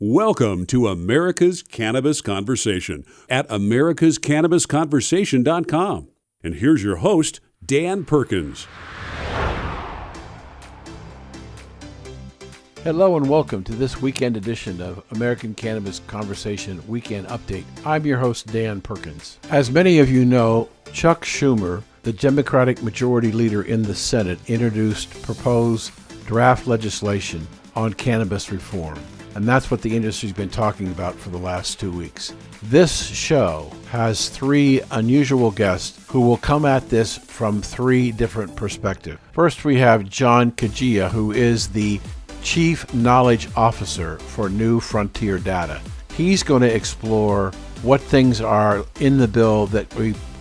Welcome to America's Cannabis Conversation at americascannabisconversation.com. And here's your host, Dan Perkins. Hello and welcome to this weekend edition of American Cannabis Conversation Weekend Update. I'm your host, Dan Perkins. As many of you know, Chuck Schumer, the Democratic Majority Leader in the Senate, introduced proposed draft legislation on cannabis reform. And that's what the industry's been talking about for the last 2 weeks. This show has three unusual guests who will come at this from three different perspectives. First, we have John Kagia, who is the Chief Knowledge Officer for New Frontier Data. He's going to explore what things are in the bill that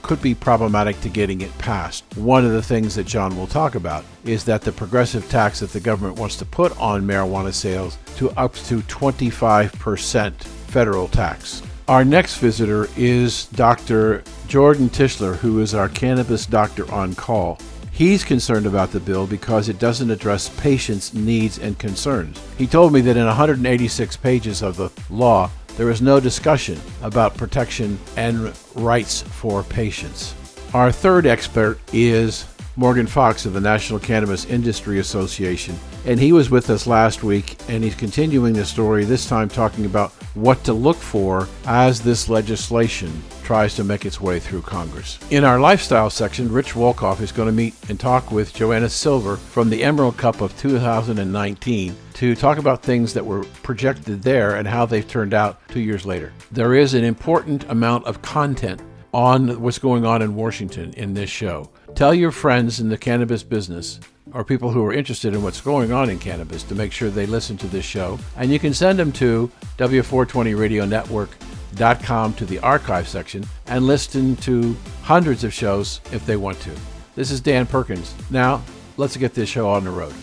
could be problematic to getting it passed. One of the things that John will talk about is that the progressive tax that the government wants to put on marijuana sales to up to 25% federal tax. Our next visitor is Dr. Jordan Tishler, who is our cannabis doctor on call. He's concerned about the bill because it doesn't address patients' needs and concerns. He told me that in 186 pages of the law, there is no discussion about protection and rights for patients. Our third expert is Morgan Fox of the National Cannabis Industry Association, and he was with us last week, and he's continuing the story, this time talking about what to look for as this legislation tries to make its way through Congress. In our lifestyle section, Rich Wolkoff is going to meet and talk with Joanna Silver from the Emerald Cup of 2019 to talk about things that were projected there and how they've turned out 2 years later. There is an important amount of content on what's going on in Washington in this show. Tell your friends in the cannabis business or people who are interested in what's going on in cannabis to make sure they listen to this show. And you can send them to W420RadioNetwork.com to the archive section and listen to hundreds of shows if they want to. This is Dan Perkins. Now, let's get this show on the road.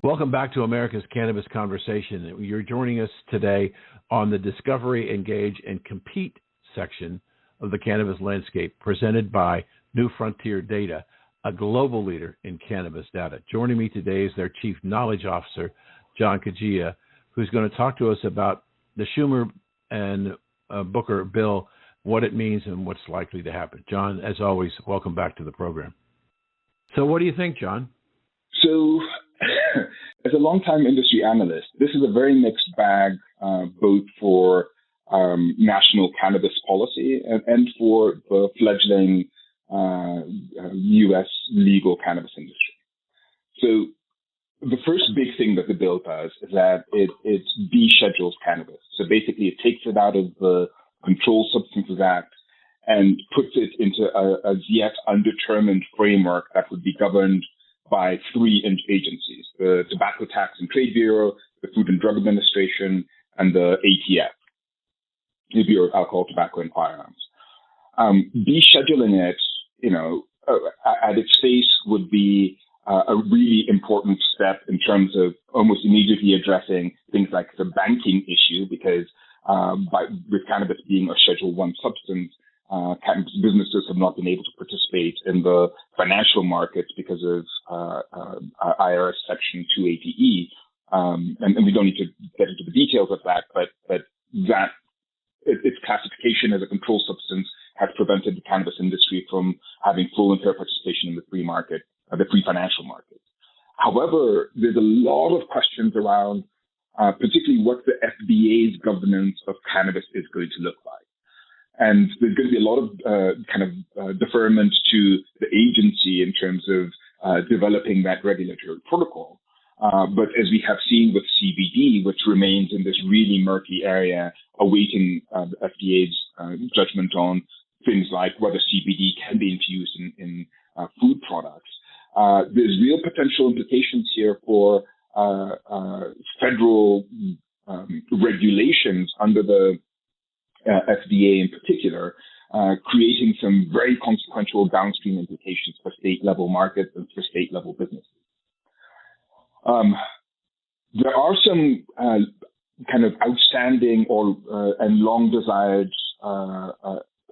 Welcome back to America's Cannabis Conversation. You're joining us today on the Discovery, Engage, and Compete section of the cannabis landscape presented by New Frontier Data, a global leader in cannabis data. Joining me today is their Chief Knowledge Officer, John Kagia, who's going to talk to us about the Schumer and Booker bill, what it means and what's likely to happen. John, as always, welcome back to the program. So what do you think, John? So as a longtime industry analyst, this is a very mixed bag, both for national cannabis policy and for the fledgling U.S. legal cannabis industry. So the first big thing that the bill does is that it deschedules cannabis. So basically it takes it out of the Controlled Substances Act and puts it into a yet undetermined framework that would be governed by three agencies: the Tobacco Tax and Trade Bureau, the Food and Drug Administration, and the ATF, the Bureau of Alcohol, Tobacco, and Firearms. Descheduling it, at its face would be a really important step in terms of almost immediately addressing things like the banking issue, because with cannabis being a Schedule I substance, cannabis businesses have not been able to participate in the financial markets because of IRS Section 280E. And we don't need to get into the details of that, but that its classification as a controlled substance has prevented the cannabis industry from having full and fair participation in the free market, the free financial market. However, there's a lot of questions around particularly what the FDA's governance of cannabis is going to look like. And there's going to be a lot of deferment to the agency in terms of developing that regulatory protocol. But as we have seen with CBD, which remains in this really murky area, awaiting the FDA's judgment on things like whether CBD can be infused in food products, there's real potential implications here for federal regulations under the FDA in particular, creating some very consequential downstream implications for state-level markets and for state-level businesses. There are some kind of outstanding and long-desired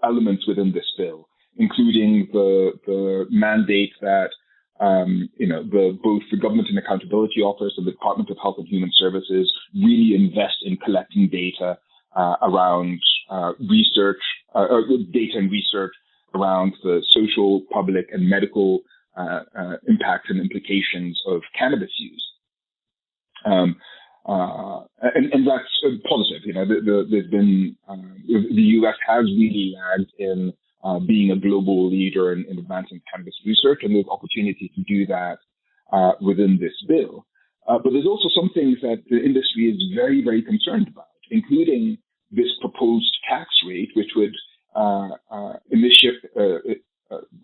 elements within this bill, including the mandate that both the Government and Accountability Office and the Department of Health and Human Services really invest in collecting data around research, data and research around the social, public, and medical impacts and implications of cannabis use. And that's positive. There's been the U.S. has really lagged in being a global leader in advancing cannabis research, and there's opportunity to do that within this bill. But there's also some things that the industry is very, very concerned about, including this proposed tax rate, which would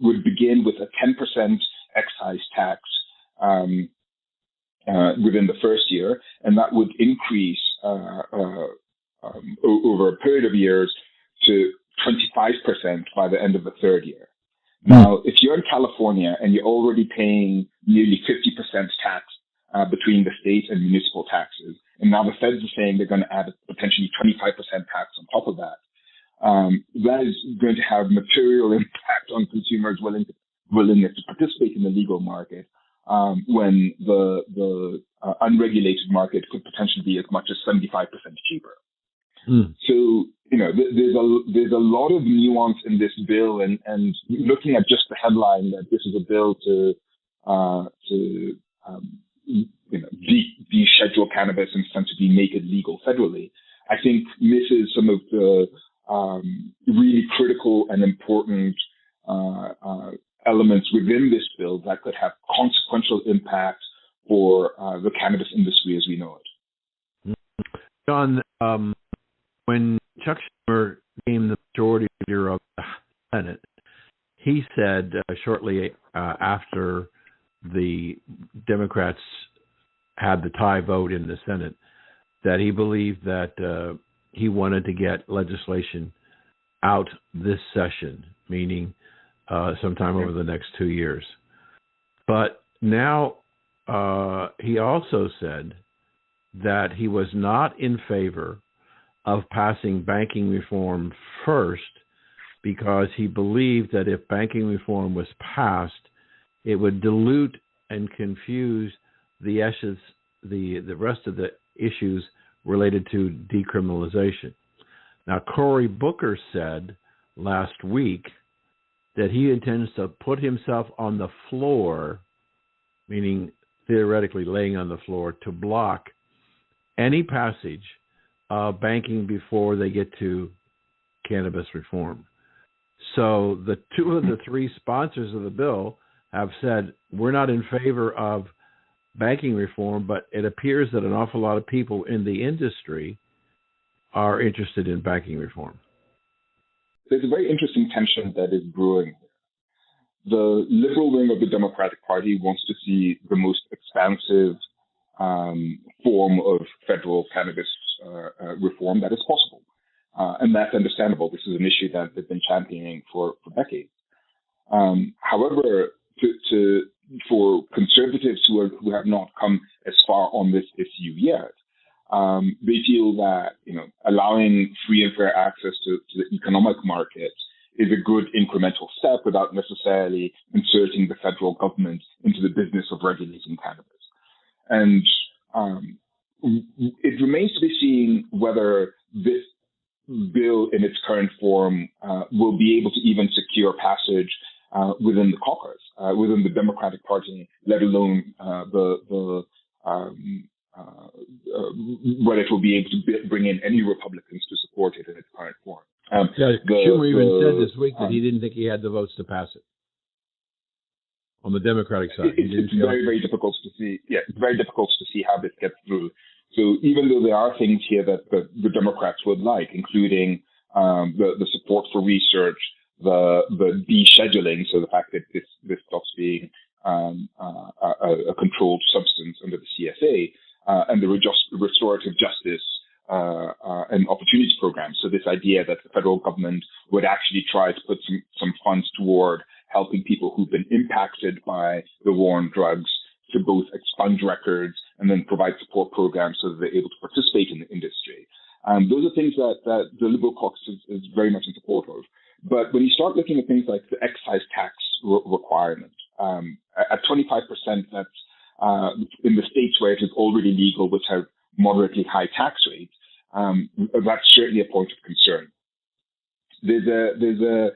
would begin with a 10% excise tax within the first year, and that would increase over a period of years to 25% by the end of the third year. Now, if you're in California and you're already paying nearly 50% tax between the state and municipal taxes, and now the feds are saying they're going to add a potentially 25% tax on top of that, that is going to have material impact on consumers' willingness to participate in the legal market when the unregulated market could potentially be as much as 75% cheaper. So, there's a lot of nuance in this bill, and looking at just the headline that this is a bill to deschedule cannabis and essentially make it legal federally, I think misses some of the really critical and important elements within this bill that could have consequential impact for the cannabis industry as we know it. John, when Chuck Schumer became the majority leader of the Senate, he said shortly after the Democrats had the tie vote in the Senate that he believed that he wanted to get legislation out this session, meaning sometime over the next 2 years. But now he also said that he was not in favor of passing banking reform first because he believed that if banking reform was passed, it would dilute and confuse the rest of the issues related to decriminalization. Now, Cory Booker said last week that he intends to put himself on the floor, meaning theoretically laying on the floor, to block any passage of banking before they get to cannabis reform. So the two of the three sponsors of the bill have said, we're not in favor of banking reform, but it appears that an awful lot of people in the industry are interested in banking reform. There's a very interesting tension that is brewing here. The liberal wing of the Democratic Party wants to see the most expansive form of federal cannabis reform that is possible. And that's understandable. This is an issue that they've been championing for decades. However, for conservatives who have not come as far on this issue yet, they feel that allowing free and fair access to the economic market is a good incremental step without necessarily inserting the federal government into the business of regulating cannabis. And it remains to be seen whether this bill in its current form will be able to even secure passage within the caucus, within the Democratic Party, let alone whether it will be able to bring in any Republicans to support it in its current form. Schumer even said this week that he didn't think he had the votes to pass it. On the Democratic side, it's very, very difficult to see. Yeah, it's very difficult to see how this gets through. So even though there are things here that the Democrats would like, including the support for research, the descheduling, so the fact that this stops being a controlled substance under the CSA, and the restorative justice and opportunity program. So this idea that the federal government would actually try to put some funds toward helping people who've been impacted by the war on drugs to both expunge records and then provide support programs so that they're able to participate in the industry. Those are things that the Liberal caucus is very much in support of. But when you start looking at things like the excise tax requirement, at 25%, that's in the states where it is already legal, which have moderately high tax rates. That's certainly a point of concern. There's a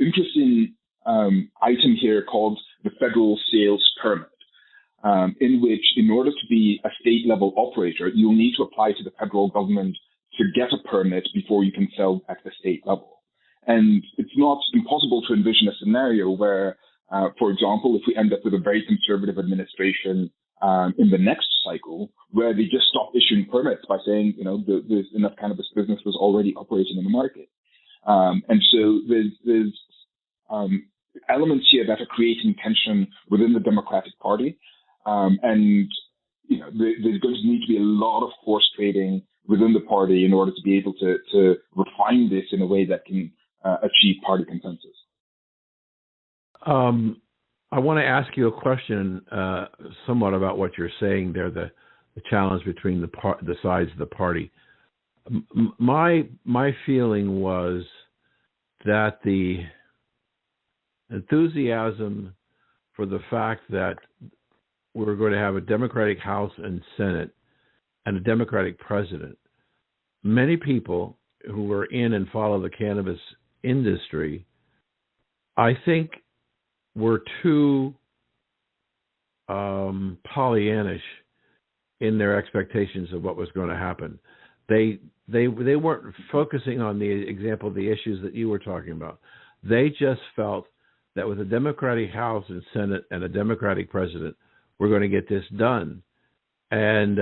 interesting item here called the federal sales permit, in which, in order to be a state level operator, you'll need to apply to the federal government to get a permit before you can sell at the state level. And it's not impossible to envision a scenario where, for example, if we end up with a very conservative administration in the next cycle, where they just stop issuing permits by saying, there's enough cannabis businesses already operating in the market. And so there's elements here that are creating tension within the Democratic Party. And there's going to need to be a lot of horse trading within the party in order to be able to refine this in a way that can achieve party consensus. I want to ask you a question somewhat about what you're saying there, the challenge between the sides of the party. My feeling was that the enthusiasm for the fact that we're going to have a Democratic House and Senate and a Democratic president, many people who are in and follow the cannabis industry, I think, were too Pollyannish in their expectations of what was going to happen. They weren't focusing on the issues that you were talking about. They just felt that with a Democratic House and Senate and a Democratic president, we're going to get this done. And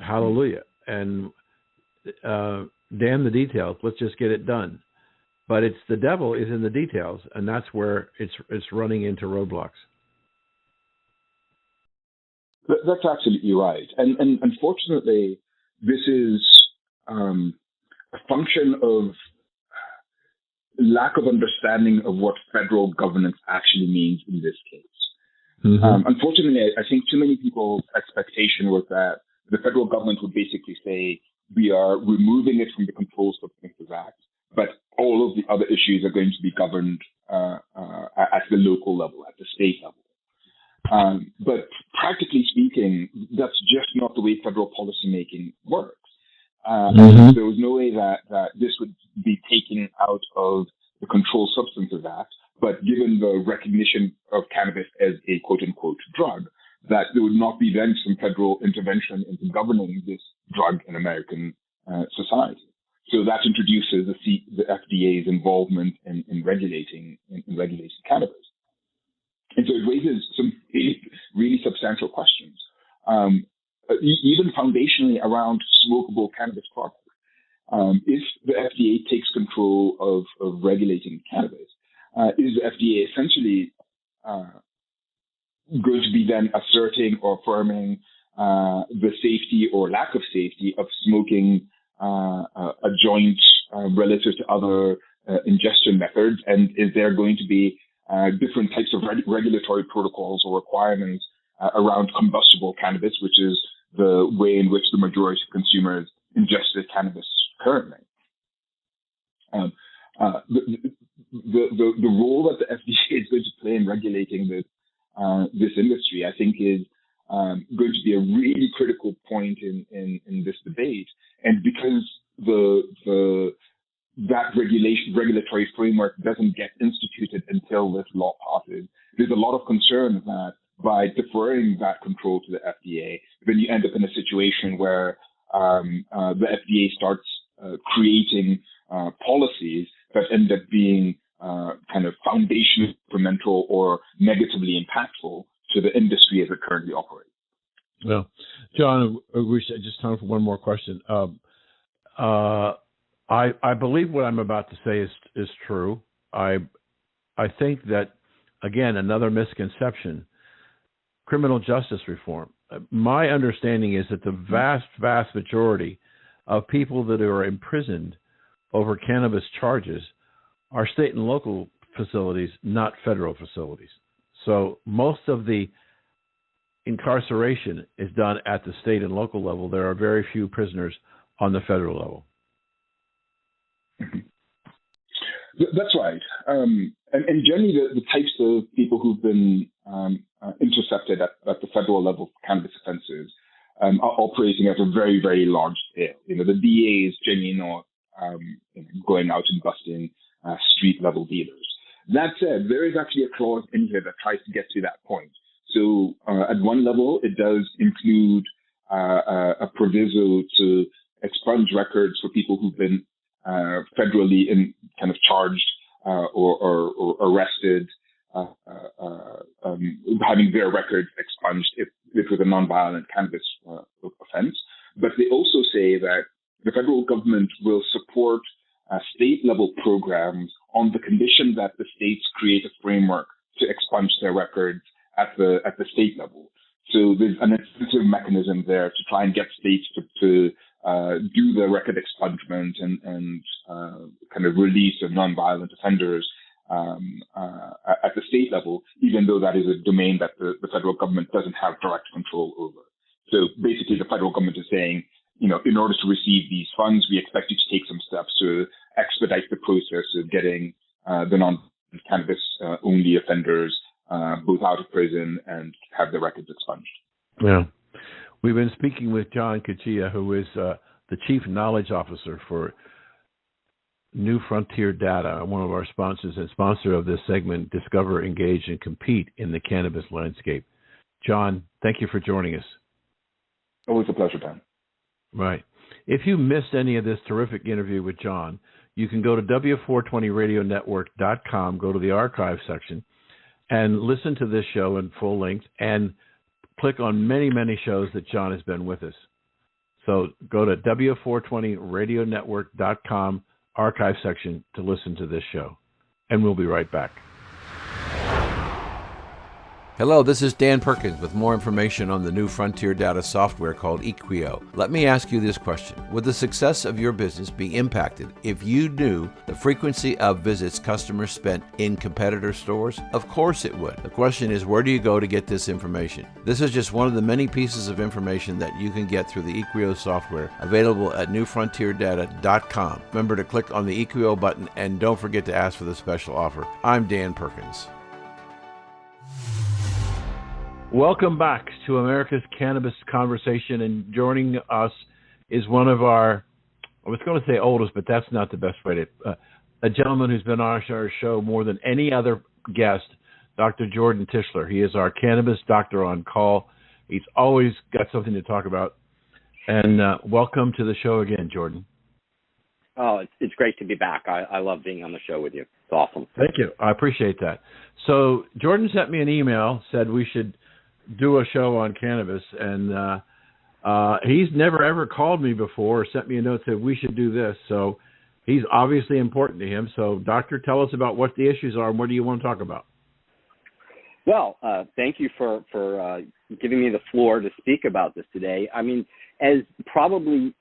hallelujah. And damn the details. Let's just get it done. But it's the devil is in the details, and that's where it's running into roadblocks. That's absolutely right. And unfortunately, this is a function of lack of understanding of what federal governance actually means in this case. Mm-hmm. Unfortunately, I think too many people's expectation was that the federal government would basically say, we are removing it from the Controlled Substances Act, but all of the other issues are going to be governed at the local level, at the state level. But practically speaking, that's just not the way federal policymaking works. Mm-hmm. There was no way that this would be taken out of the Controlled Substances Act, but given the recognition of cannabis as a quote-unquote drug, that there would not be then some federal intervention into governing this drug in American society. So that introduces the FDA's involvement in regulating cannabis. And so it raises some really substantial questions, even foundationally around smokable cannabis products. If the FDA takes control of regulating cannabis, is the FDA essentially going to be then asserting or affirming the safety or lack of safety of smoking a joint relative to other ingestion methods? And is there going to be different types of regulatory protocols or requirements around combustible cannabis, which is the way in which the majority of consumers ingest cannabis currently? The role that the FDA is going to play in regulating this industry, I think, is going to be a really critical point in this debate. And because that regulatory framework doesn't get instituted until this law passes, there's a lot of concern that by deferring that control to the FDA, then you end up in a situation where the FDA starts creating policies that end up being kind of foundational, incremental, or negatively impactful to the industry as it currently operates. Well, John, we should just time for one more question. I believe what I'm about to say is true. I think that, again, another misconception, criminal justice reform. My understanding is that the vast majority of people that are imprisoned over cannabis charges are state and local facilities, not federal facilities. So most of the incarceration is done at the state and local level. There are very few prisoners on the federal level. That's right. And generally, the types of people who've been intercepted at the federal level for cannabis offenses are operating at a very, very large scale. The DA is generally not going out and busting street level dealers. That said, there is actually a clause in here that tries to get to that point. So at one level, it does include a proviso to expunge records for people who've been federally charged or arrested, having their records expunged if it was a nonviolent cannabis offense. But they also say that the federal government will support state-level programs on the condition that the states create a framework to expunge their records at the state level. So there's an incentive mechanism there to try and get states to do the record expungement and kind of release of nonviolent offenders at the state level, even though that is a domain that the federal government doesn't have direct control over. So basically, the federal government is saying, in order to receive these funds, we expect you to take some steps to expedite the process of getting the non-cannabis only offenders both out of prison and have their records expunged. Yeah. We've been speaking with John Kagia, who is the Chief Knowledge Officer for New Frontier Data, one of our sponsors and sponsor of this segment, Discover, Engage, and Compete in the Cannabis Landscape. John, thank you for joining us. Always a pleasure, Dan. Right. If you missed any of this terrific interview with John, you can go to W420radionetwork.com, go to the archive section, and listen to this show in full length and click on many, many shows that John has been with us. So go to W420radionetwork.com archive section to listen to this show. And we'll be right back. Hello, this is Dan Perkins with more information on the new frontier data software called Equio. Let me ask you this question. Would the success of your business be impacted if you knew the frequency of visits customers spent in competitor stores? Of course it would. The question is, where do you go to get this information? This is just one of the many pieces of information that you can get through the Equio software available at newfrontierdata.com. Remember to click on the Equio button and don't forget to ask for the special offer. I'm Dan Perkins. Welcome back to America's Cannabis Conversation, and joining us is one of our, I was going to say oldest, but that's not the best way to, a gentleman who's been on our show more than any other guest, Dr. Jordan Tishler. He is our cannabis doctor on call. He's always got something to talk about. And welcome to the show again, Jordan. Oh, it's great to be back. I love being on the show with you. It's awesome. Thank you. I appreciate that. So Jordan sent me an email, said we should do a show on cannabis, and he's never ever called me before or sent me a note that we should do this. So he's obviously important to him. So, Doctor, tell us about what the issues are and what do you want to talk about? Well, thank you for giving me the floor to speak about this today. I mean, as probably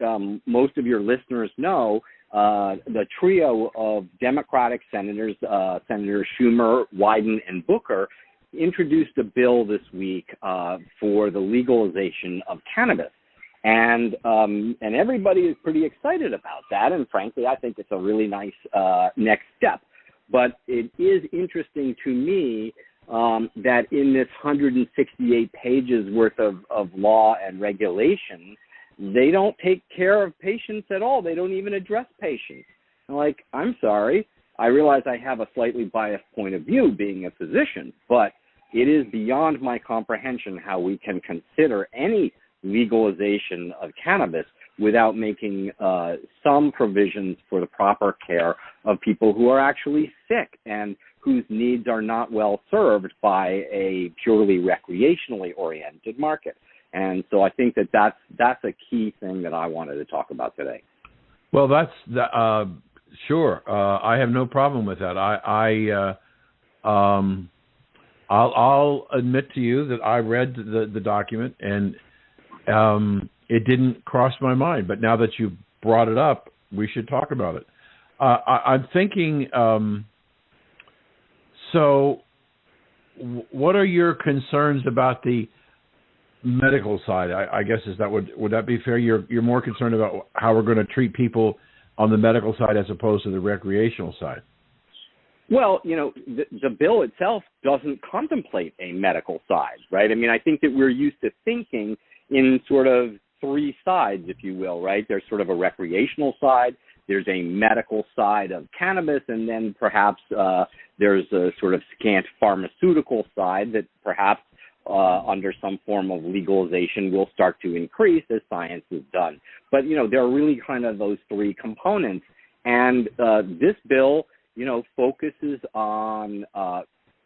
most of your listeners know, the trio of Democratic senators, Senators Schumer, Wyden, and Booker, introduced a bill this week for the legalization of cannabis. And everybody is pretty excited about that. And frankly, I think it's a really nice next step. But it is interesting to me that in this 168 pages worth of law and regulation, they don't take care of patients at all. They don't even address patients. Like, I'm sorry. I realize I have a slightly biased point of view being a physician, but it is beyond my comprehension how we can consider any legalization of cannabis without making some provisions for the proper care of people who are actually sick and whose needs are not well served by a purely recreationally oriented market. And so I think that's a key thing that I wanted to talk about today. Well, that's sure. I have no problem with that. I'll admit to you that I read the document and it didn't cross my mind. But now that you brought it up, we should talk about it. I'm thinking, so what are your concerns about the medical side? I guess would that be fair? You're more concerned about how we're going to treat people on the medical side as opposed to the recreational side. Well, the bill itself doesn't contemplate a medical side, right? I mean, I think that we're used to thinking in sort of three sides, if you will, right? There's sort of a recreational side, there's a medical side of cannabis, and then perhaps there's a sort of scant pharmaceutical side that perhaps under some form of legalization will start to increase as science is done. But, there are really kind of those three components. And this bill, focuses on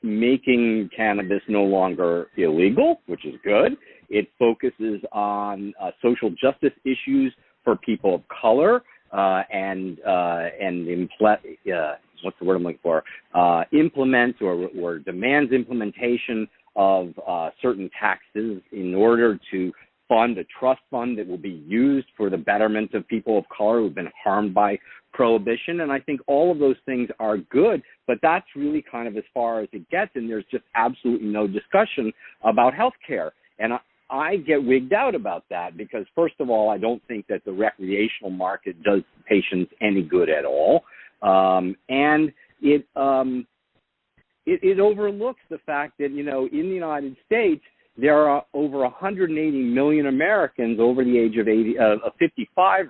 making cannabis no longer illegal, which is good. It focuses on social justice issues for people of color and what's the word I'm looking for? Implements or demands implementation of certain taxes in order to fund a trust fund that will be used for the betterment of people of color who've been harmed by prohibition. And I think all of those things are good, but that's really kind of as far as it gets, and there's just absolutely no discussion about health care. And I get wigged out about that because, first of all, I don't think that the recreational market does patients any good at all. And it overlooks the fact that, in the United States, there are over 180 million Americans over the age of 55,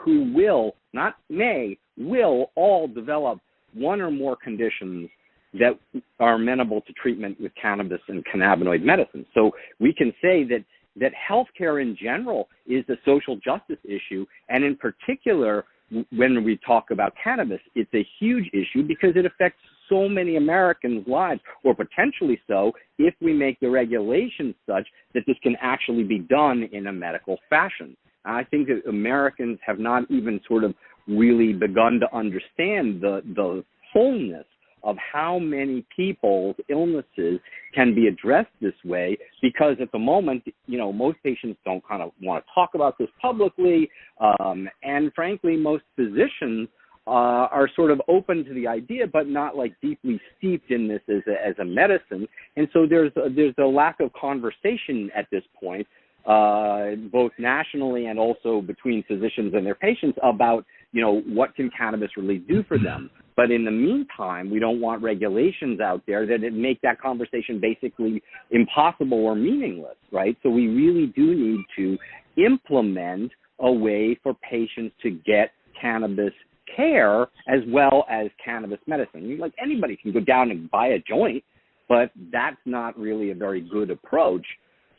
who will, not may, will all develop one or more conditions that are amenable to treatment with cannabis and cannabinoid medicine. So we can say that healthcare in general is a social justice issue, and in particular, when we talk about cannabis, it's a huge issue because it affects so many Americans' lives, or potentially so, if we make the regulations such that this can actually be done in a medical fashion. I think that Americans have not even sort of really begun to understand the fullness of how many people's illnesses can be addressed this way, because at the moment, most patients don't kind of want to talk about this publicly, and frankly, most physicians are sort of open to the idea, but not like deeply steeped in this as a medicine. And so there's a lack of conversation at this point, both nationally and also between physicians and their patients about, what can cannabis really do for them. But in the meantime, we don't want regulations out there that make that conversation basically impossible or meaningless, right? So we really do need to implement a way for patients to get cannabis care as well as cannabis medicine. Like, anybody can go down and buy a joint, but that's not really a very good approach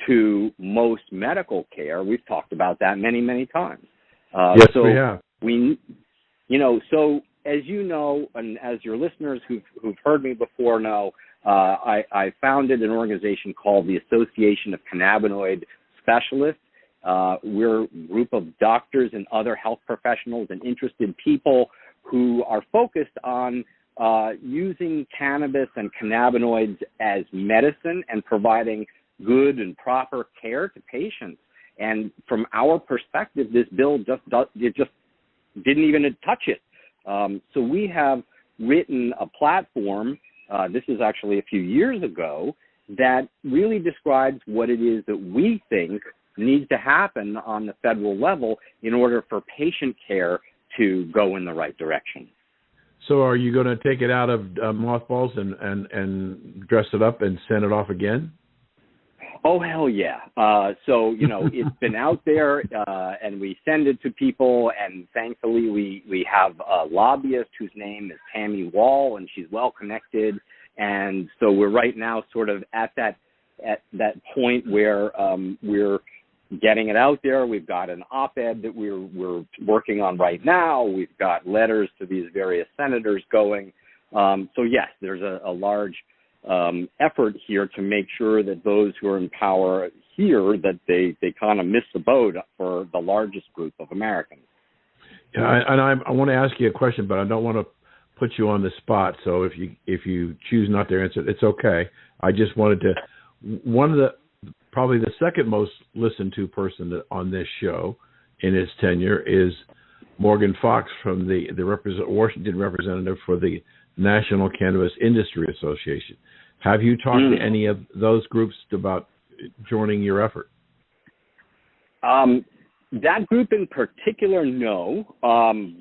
to most medical care. We've talked about that many, many times. Yes, we have. So as you know, and as your listeners who've heard me before know, I founded an organization called the Association of Cannabinoid Specialists. We're a group of doctors and other health professionals and interested people who are focused on using cannabis and cannabinoids as medicine and providing good and proper care to patients. And from our perspective, this bill just didn't even touch it. So we have written a platform, this is actually a few years ago, that really describes what it is that we think needs to happen on the federal level in order for patient care to go in the right direction. So are you going to take it out of mothballs and dress it up and send it off again? Oh, hell yeah. So, it's been out there and we send it to people, and thankfully we have a lobbyist whose name is Tammy Wall, and she's well connected. And so we're right now sort of at that point where we're getting it out there. We've got an op-ed that we're working on right now. We've got letters to these various senators going. So yes, there's a large effort here to make sure that those who are in power here, that they kind of miss the boat for the largest group of Americans. Yeah, and I want to ask you a question, but I don't want to put you on the spot. So if you choose not to answer, it's okay. I just wanted to. Probably the second most listened to person on this show in his tenure is Morgan Fox from the Washington representative for the National Cannabis Industry Association. Have you talked to any of those groups about joining your effort? That group in particular, no,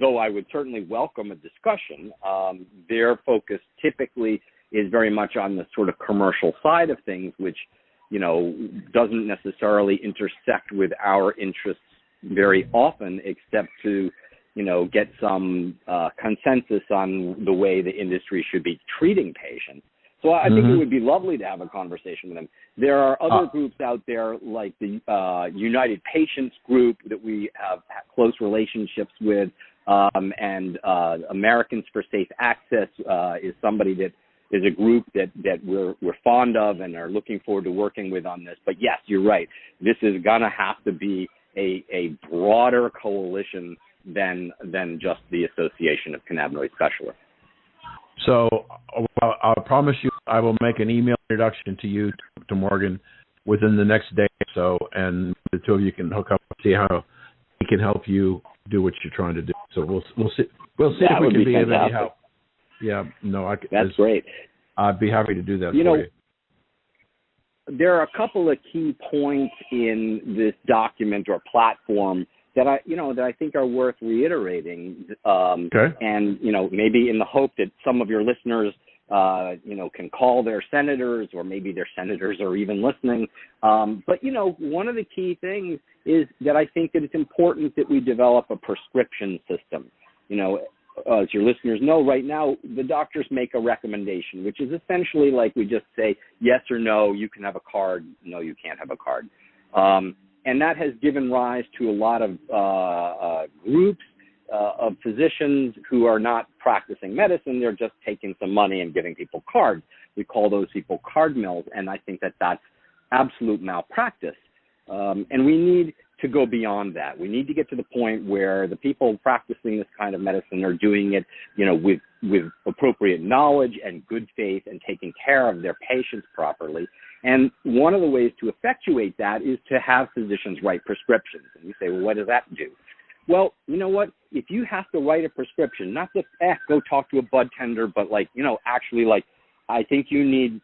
though I would certainly welcome a discussion. Their focus typically is very much on the sort of commercial side of things, which, doesn't necessarily intersect with our interests very often, except to, get some consensus on the way the industry should be treating patients. So I think it would be lovely to have a conversation with them. There are other groups out there like the United Patients Group that we have close relationships with, and Americans for Safe Access is somebody that is a group that we're fond of and are looking forward to working with on this. But yes, you're right. This is going to have to be a broader coalition than just the Association of Cannabinoid Specialists. So I'll promise you I will make an email introduction to you, to Morgan, within the next day or so, and the two of you can hook up and see how he can help you do what you're trying to do. So we'll see if we can be of any help. Yeah, no, that's great. I'd be happy to do that for you. There are a couple of key points in this document or platform that I think are worth reiterating. Okay. And maybe in the hope that some of your listeners can call their senators, or maybe their senators are even listening. But one of the key things is that I think that it's important that we develop a prescription system. As your listeners know, right now, the doctors make a recommendation, which is essentially like we just say, yes or no, you can have a card, no, you can't have a card. And that has given rise to a lot of groups of physicians who are not practicing medicine. They're just taking some money and giving people cards. We call those people card mills, and I think that that's absolute malpractice. And we need to go beyond that. We need to get to the point where the people practicing this kind of medicine are doing it, with appropriate knowledge and good faith and taking care of their patients properly. And one of the ways to effectuate that is to have physicians write prescriptions. And you say, well, what does that do? Well, you know what? If you have to write a prescription, not just go talk to a bud tender, but actually I think you need,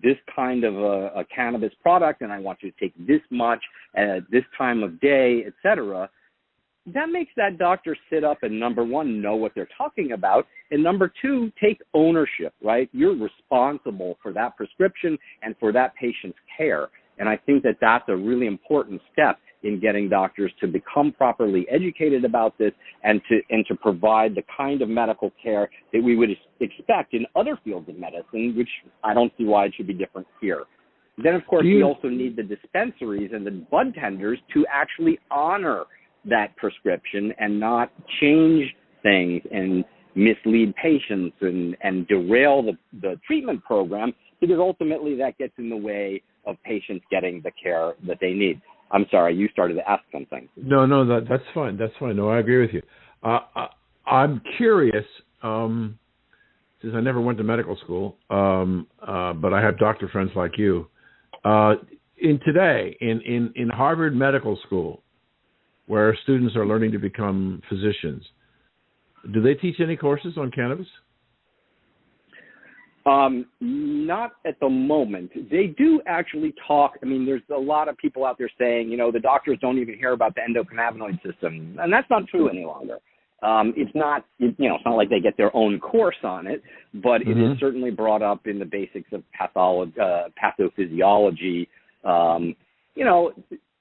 this kind of a cannabis product, and I want you to take this much at this time of day, et cetera. That makes that doctor sit up and, number one, know what they're talking about, and number two, take ownership, right? You're responsible for that prescription and for that patient's care. And I think that that's a really important step in getting doctors to become properly educated about this and to provide the kind of medical care that we would expect in other fields of medicine, which I don't see why it should be different here. Then, of course, we also need the dispensaries and the bud tenders to actually honor that prescription and not change things and mislead patients and derail the treatment program, because ultimately that gets in the way of patients getting the care that they need. I'm sorry, you started to ask something. No, that's fine. That's fine. No, I agree with you. I'm curious, since I never went to medical school, but I have doctor friends like you. In Harvard Medical School, where students are learning to become physicians, do they teach any courses on cannabis? Not at the moment. They do actually talk. I mean, there's a lot of people out there saying, the doctors don't even hear about the endocannabinoid system, and that's not true any longer. It's not like they get their own course on it, but it is certainly brought up in the basics of pathophysiology.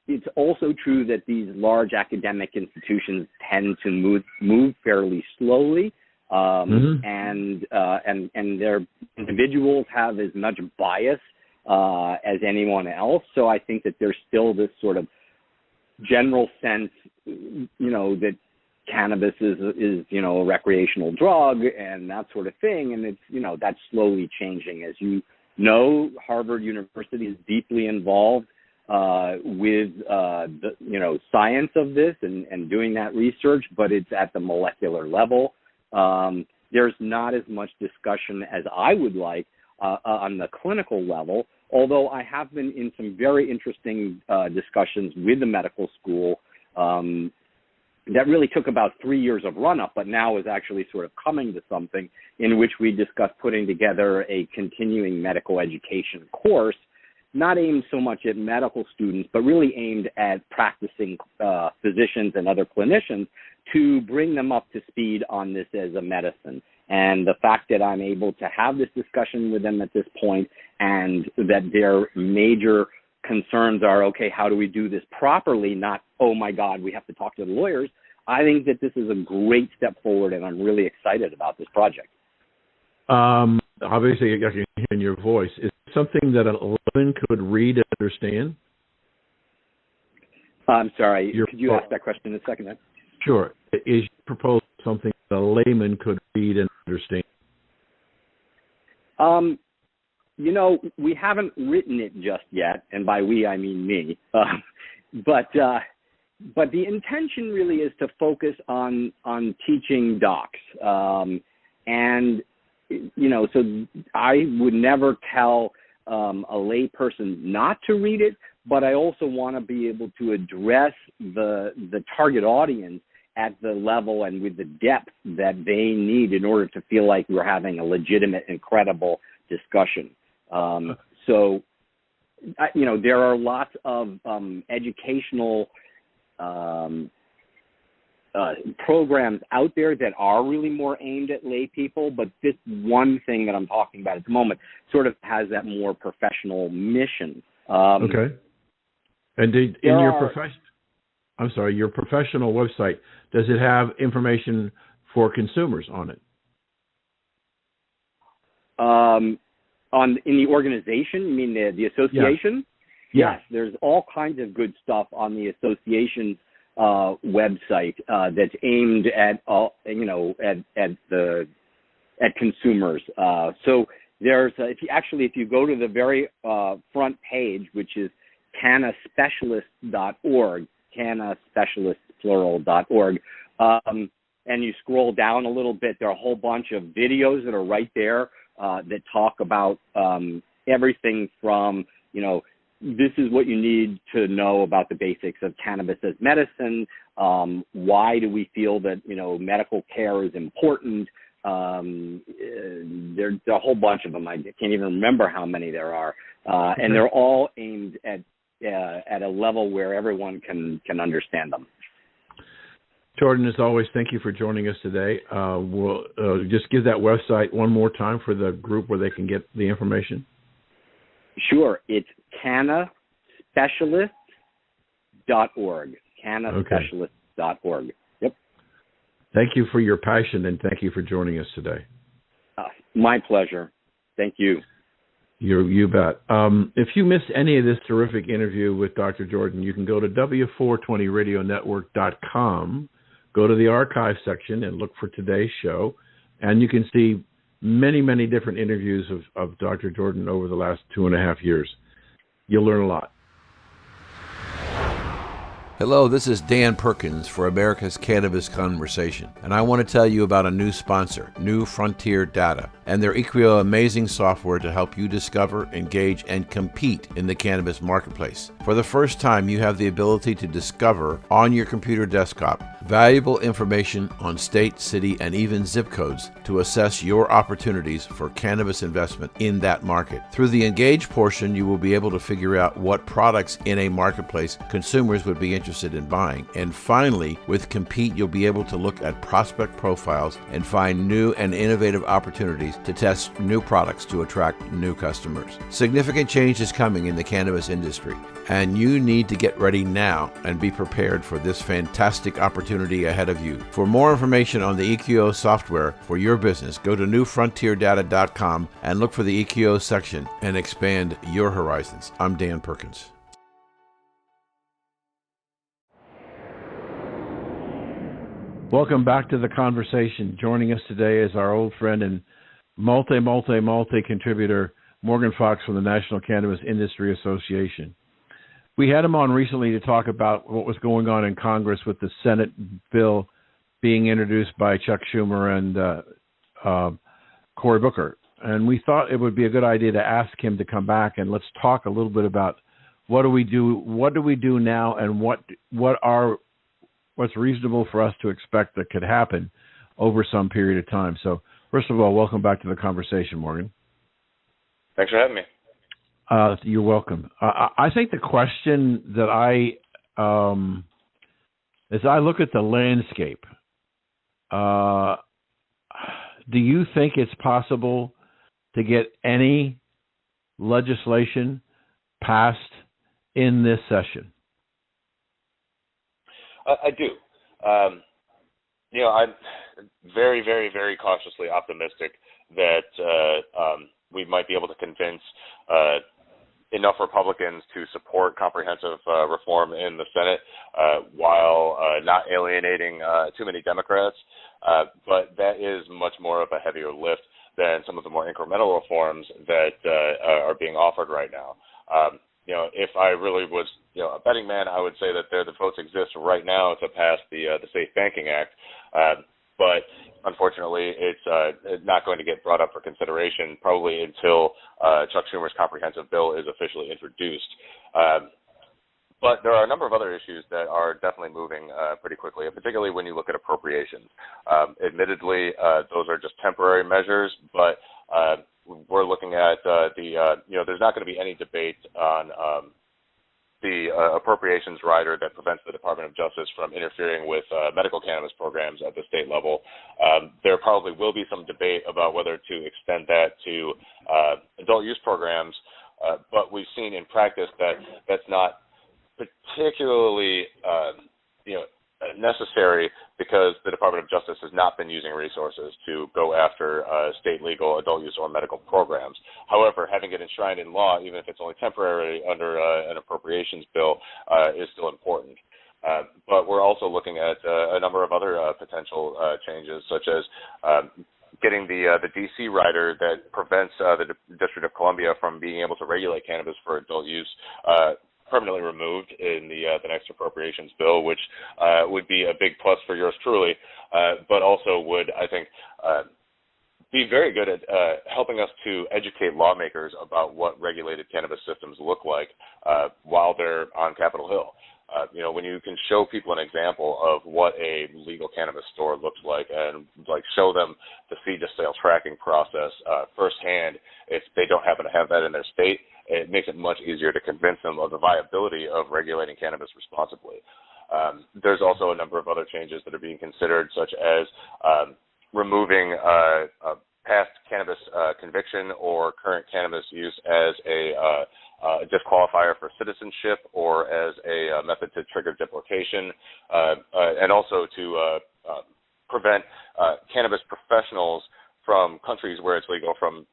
It's also true that these large academic institutions tend to move fairly slowly. And their individuals have as much bias as anyone else. So I think that there's still this sort of general sense, that cannabis is a recreational drug and that sort of thing. And it's, that's slowly changing. As you know, Harvard University is deeply involved with the science of this and doing that research, but it's at the molecular level. There's not as much discussion as I would like on the clinical level, although I have been in some very interesting discussions with the medical school that really took about 3 years of run-up, but now is actually sort of coming to something in which we discussed putting together a continuing medical education course not aimed so much at medical students, but really aimed at practicing physicians and other clinicians to bring them up to speed on this as a medicine. And the fact that I'm able to have this discussion with them at this point, and that their major concerns are, okay, how do we do this properly? Not, oh my God, we have to talk to the lawyers. I think that this is a great step forward, and I'm really excited about this project. Obviously, I can hear in your voice. Is it something that a layman could read and understand? I'm sorry, could you ask that question in a second? Sure. Is your proposal something that a layman could read and understand? We haven't written it just yet, and by we I mean me. But the intention really is to focus on teaching docs, so I would never tell a lay person not to read it, but I also want to be able to address the target audience at the level and with the depth that they need in order to feel like we're having a legitimate and credible discussion. There are lots of educational programs out there that are really more aimed at lay people, but this one thing that I'm talking about at the moment sort of has that more professional mission. Okay. And your professional website, does it have information for consumers on it? In the organization, you mean the association? Yeah. Yes, there's all kinds of good stuff on the association website that's aimed at at consumers. So there's if you go to the very front page, which is cannaspecialist.org, cannaspecialist.org, and you scroll down a little bit, there are a whole bunch of videos that are right there that talk about everything from, this is what you need to know about the basics of cannabis as medicine. Why do we feel that, medical care is important? There's a whole bunch of them. I can't even remember how many there are. And they're all aimed at a level where everyone can understand them. Jordan, as always, thank you for joining us today. We'll just give that website one more time for the group where they can get the information. Sure. It's cannaspecialist.org. Cannaspecialist.org. Yep. Thank you for your passion, and thank you for joining us today. My pleasure. Thank you. You bet. If you missed any of this terrific interview with Dr. Jordan, you can go to W420radionetwork.com, go to the archive section and look for today's show, and you can see many, many different interviews of Dr. Jordan over the last 2.5 years. You'll learn a lot. Hello, this is Dan Perkins for America's Cannabis Conversation, and I want to tell you about a new sponsor, New Frontier Data, and their equally amazing software to help you discover, engage, and compete in the cannabis marketplace. For the first time, you have the ability to discover on your computer desktop valuable information on state, city, and even zip codes to assess your opportunities for cannabis investment in that market. Through the Engage portion, you will be able to figure out what products in a marketplace consumers would be interested in buying. And finally, with Compete, you'll be able to look at prospect profiles and find new and innovative opportunities to test new products to attract new customers. Significant change is coming in the cannabis industry, and you need to get ready now and be prepared for this fantastic opportunity ahead of you. For more information on the EQO software for your business, go to newfrontierdata.com and look for the EQO section and expand your horizons. I'm Dan Perkins. Welcome back to the conversation. Joining us today is our old friend and multi contributor, Morgan Fox from the National Cannabis Industry Association. We had him on recently to talk about what was going on in Congress with the Senate bill being introduced by Chuck Schumer and Cory Booker. And we thought it would be a good idea to ask him to come back and let's talk a little bit about what do we do now, and what's reasonable for us to expect that could happen over some period of time. So, first of all, welcome back to the conversation, Morgan. Thanks for having me. You're welcome. I think the question that as I look at the landscape, do you think it's possible to get any legislation passed in this session? I do. I'm very, very, very cautiously optimistic that we might be able to convince enough Republicans to support comprehensive reform in the Senate while not alienating too many Democrats. But that is much more of a heavier lift than some of the more incremental reforms that are being offered right now. If I really was, a betting man, I would say that the votes exist right now to pass the Safe Banking Act. But unfortunately, it's not going to get brought up for consideration probably until Chuck Schumer's comprehensive bill is officially introduced. But there are a number of other issues that are definitely moving pretty quickly, particularly when you look at appropriations. Admittedly, those are just temporary measures, but we're looking at there's not going to be any debate on the appropriations rider that prevents the Department of Justice from interfering with medical cannabis programs at the state level. There probably will be some debate about whether to extend that to adult use programs, but we've seen in practice that that's not particularly necessary because the Department of Justice has not been using resources to go after state legal adult use or medical programs. However, having it enshrined in law, even if it's only temporary under an appropriations bill, is still important. But we're also looking at a number of other potential changes, such as getting the D.C. rider that prevents the District of Columbia from being able to regulate cannabis for adult use permanently removed in the next appropriations bill, which would be a big plus for yours truly, but also would, I think, be very good at helping us to educate lawmakers about what regulated cannabis systems look like while they're on Capitol Hill. When you can show people an example of what a legal cannabis store looks like and show them the seed-to-sale tracking process firsthand, if they don't happen to have that in their state, it makes it much easier to convince them of the viability of regulating cannabis responsibly. There's also a number of other changes that are being considered, such as removing past cannabis conviction or current cannabis use as a disqualifier for citizenship or as a method to trigger deportation, and also to prevent cannabis professionals from countries where it's legal from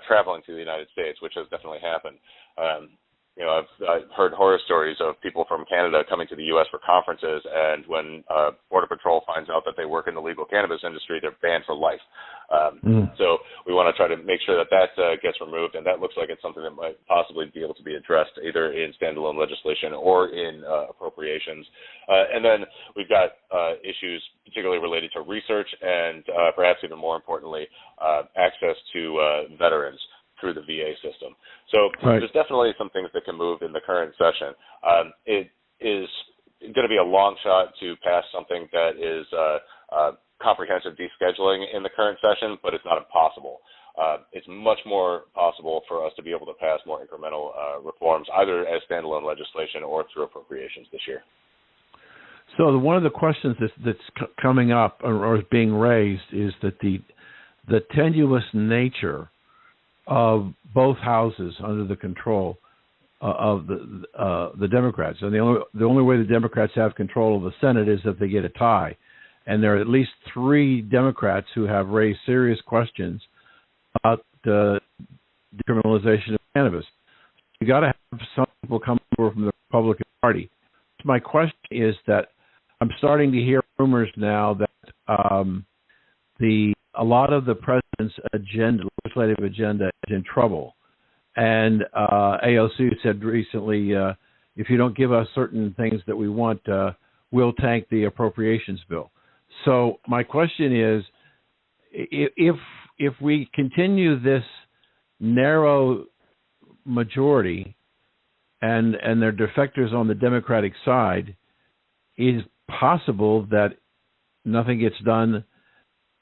traveling to the United States, which has definitely happened. I've heard horror stories of people from Canada coming to the U.S. for conferences, and when Border Patrol finds out that they work in the legal cannabis industry, they're banned for life. So we want to try to make sure that gets removed, and that looks like it's something that might possibly be able to be addressed either in standalone legislation or in appropriations. And then we've got issues particularly related to research and perhaps even more importantly, access to veterans through the VA system. So There's definitely some things that can move in the current session. It is going to be a long shot to pass something that is comprehensive descheduling in the current session, but it's not impossible. It's much more possible for us to be able to pass more incremental reforms, either as standalone legislation or through appropriations this year. So one of the questions that's coming up or is being raised is that the tenuous nature of both houses under the control of the Democrats, and the only way the Democrats have control of the Senate is if they get a tie, and there are at least 3 Democrats who have raised serious questions about the decriminalization of cannabis. You got to have some people come over from the Republican Party. My question is that I'm starting to hear rumors now that a lot of the president's legislative agenda is in trouble. And AOC said recently, if you don't give us certain things that we want, we'll tank the appropriations bill. So my question is, if we continue this narrow majority and there are defectors on the Democratic side, is possible that nothing gets done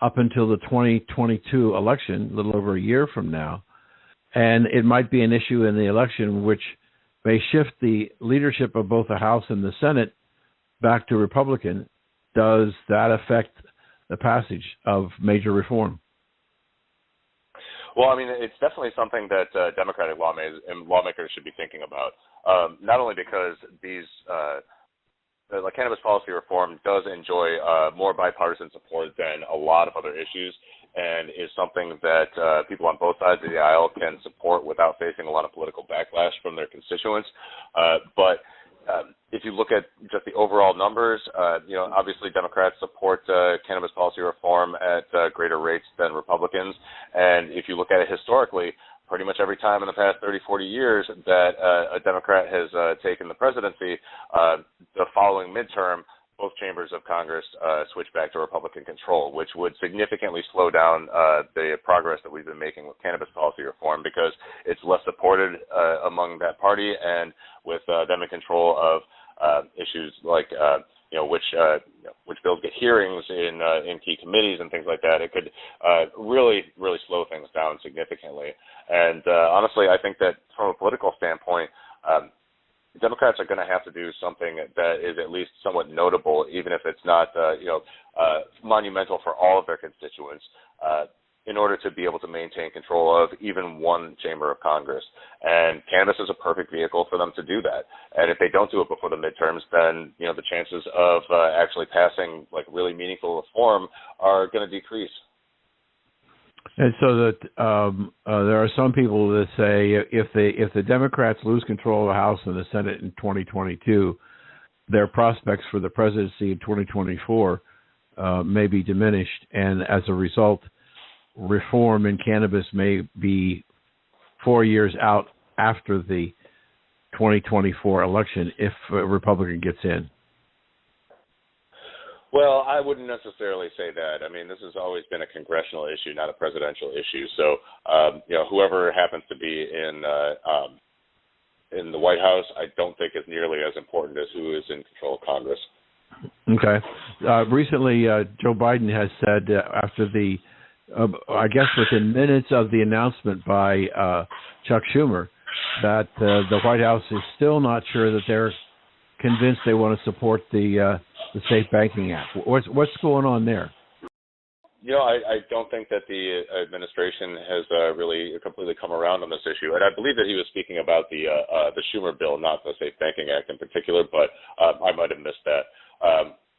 up until the 2022 election, a little over a year from now. and it might be an issue in the election which may shift the leadership of both the House and the Senate back to Republican. Does that affect the passage of major reform? Well, I mean, it's definitely something that Democratic lawmakers should be thinking about. Not only because these cannabis policy reform does enjoy more bipartisan support than a lot of other issues, and is something that people on both sides of the aisle can support without facing a lot of political backlash from their constituents. But if you look at just the overall numbers, obviously Democrats support cannabis policy reform at greater rates than Republicans. And if you look at it historically, pretty much every time in the past 30, 40 years that a Democrat has taken the presidency, the following midterm, both chambers of Congress switch back to Republican control, which would significantly slow down the progress that we've been making with cannabis policy reform, because it's less supported among that party, and with them in control of issues like which bills get hearings in key committees and things like that, it could really slow things down significantly. And honestly, I think that from a political standpoint, Democrats are going to have to do something that is at least somewhat notable, even if it's not, monumental for all of their constituents, in order to be able to maintain control of even one chamber of Congress. And cannabis is a perfect vehicle for them to do that. And if they don't do it before the midterms, then, the chances of actually passing really meaningful reform are going to decrease. And so that there are some people that say if the Democrats lose control of the House and the Senate in 2022, their prospects for the presidency in 2024 may be diminished, and as a result, reform in cannabis may be 4 years out after the 2024 election if a Republican gets in. Well, I wouldn't necessarily say that. I mean, this has always been a congressional issue, not a presidential issue. So, whoever happens to be in the White House, I don't think is nearly as important as who is in control of Congress. Okay. Recently, Joe Biden has said after the, I guess within minutes of the announcement by Chuck Schumer, that the White House is still not sure that they're convinced they want to support the Safe Banking Act. What's going on there? I don't think that the administration has really completely come around on this issue, and I believe that he was speaking about the Schumer bill, not the Safe Banking Act in particular. But I might have missed that.